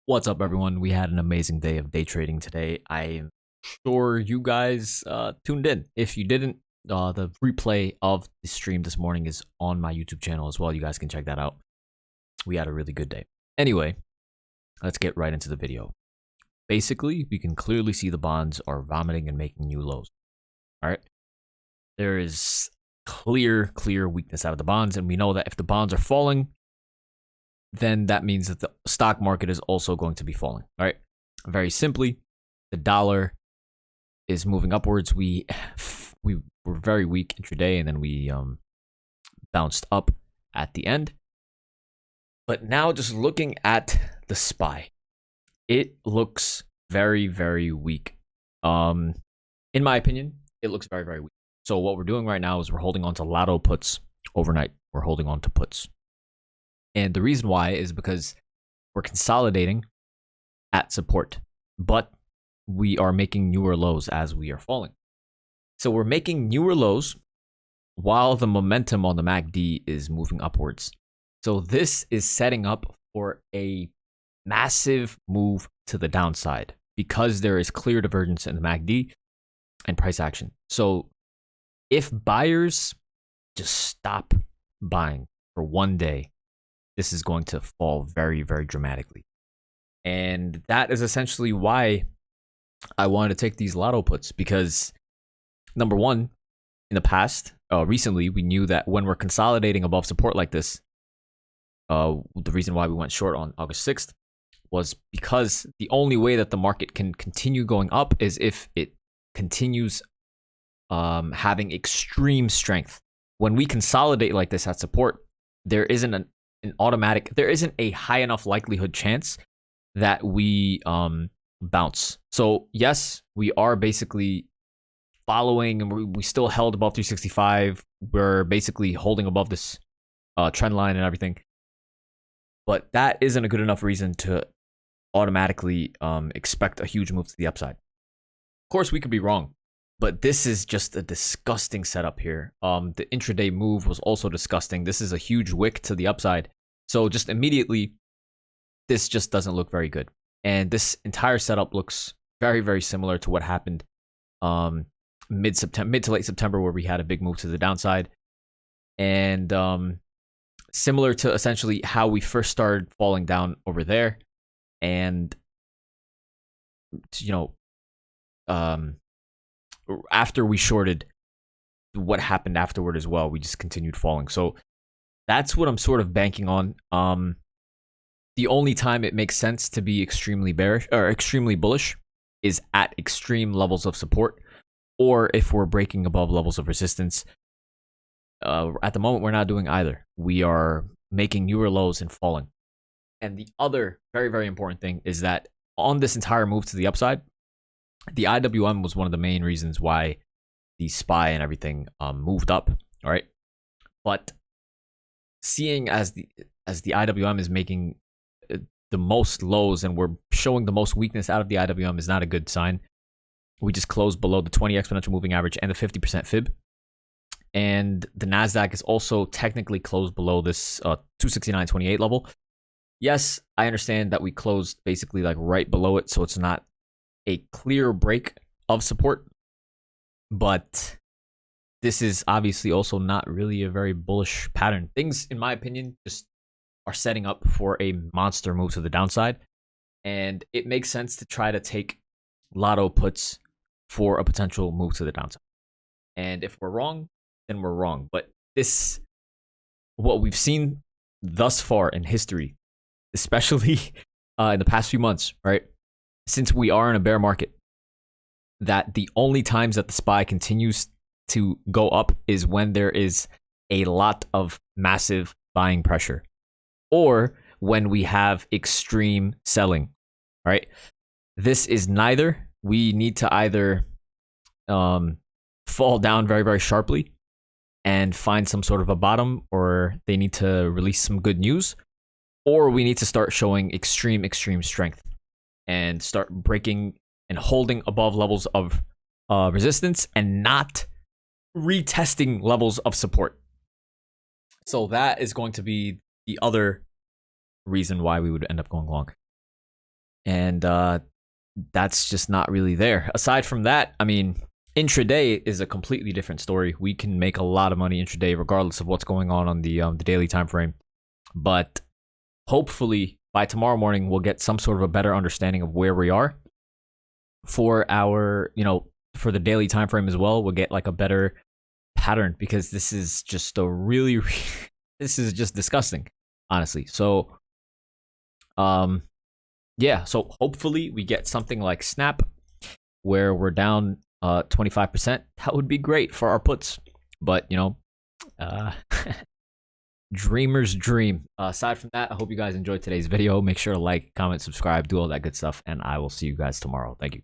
What's up, everyone? We had an amazing day of day trading today. I'm sure you guys tuned in. If you didn't, the replay of the stream this morning is on my YouTube channel as well. You guys can check that out. We had a really good day. Anyway, let's get right into the video. Basically, we can clearly see the bonds are vomiting and making new lows. All right. There is clear weakness out of the bonds, and we know that if the bonds are falling, then that means that the stock market is also going to be falling. All right. Very simply, the dollar is moving upwards. We were very weak intraday, and then we bounced up at the end. But now, just looking at the SPY, it looks very weak. In my opinion, it looks very weak. So what we're doing right now is we're holding on to lotto puts overnight. We're holding on to puts. And the reason why is because we're consolidating at support, but we are making newer lows as we are falling. So we're making newer lows while the momentum on the MACD is moving upwards. So this is setting up for a massive move to the downside because there is clear divergence in the MACD and price action. So if buyers just stop buying for one day, this is going to fall very dramatically. And that is essentially why I wanted to take these lotto puts, because number one, in the past, recently, we knew that when we're consolidating above support like this, the reason why we went short on August 6th was because the only way that the market can continue going up is if it continues having extreme strength. When we consolidate like this at support, there isn't there isn't a high enough likelihood chance that we bounce. So yes, we are basically following, and we still held above 365. We're basically holding above this trend line and everything. But that isn't a good enough reason to automatically expect a huge move to the upside. Of course, we could be wrong, but this is just a disgusting setup here. The intraday move was also disgusting. This is a huge wick to the upside. So just immediately, this just doesn't look very good. And this entire setup looks very similar to what happened mid to late September, where we had a big move to the downside. And similar to essentially how we first started falling down over there. And, you know, after we shorted, what happened afterward as well, we just continued falling. So that's what I'm sort of banking on. The only time it makes sense to be extremely bearish or extremely bullish is at extreme levels of support, or if we're breaking above levels of resistance. At the moment, we're not doing either. We are making newer lows and falling. And the other very important thing is that on this entire move to the upside, the IWM was one of the main reasons why the SPY and everything moved up. All right, but seeing as the IWM is making the most lows and we're showing the most weakness out of the IWM is not a good sign. We just closed below the 20 exponential moving average and the 50% fib, and the NASDAQ is also technically closed below this 269.28 level. Yes, I understand that we closed basically like right below it, so it's not a clear break of support, but this is obviously also not really a very bullish pattern. Things, in my opinion, just are setting up for a monster move to the downside, and it makes sense to try to take lotto puts for a potential move to the downside. And if we're wrong, then we're wrong. But this, what we've seen thus far in history, especially in the past few months, right? Since we are in a bear market, that the only times that the SPY continues to go up is when there is a lot of massive buying pressure, or when we have extreme selling, right? This is neither. We need to either fall down very sharply and find some sort of a bottom, or they need to release some good news, or we need to start showing extreme strength and start breaking and holding above levels of resistance and not retesting levels of support. So that is going to be the other reason why we would end up going long. And that's just not really there. Aside from that, I mean, intraday is a completely different story. We can make a lot of money intraday regardless of what's going on the daily time frame. But hopefully by tomorrow morning we'll get some sort of a better understanding of where we are for our, for the daily time frame as well. We'll get like a better pattern, because this is just a really this is just disgusting, honestly. So yeah, so hopefully we get something like Snap where we're down 25%. That would be great for our puts. But dreamers dream. Aside from that, I hope you guys enjoyed today's video. Make sure to like, comment, subscribe, do all that good stuff, and I will see you guys tomorrow. Thank you.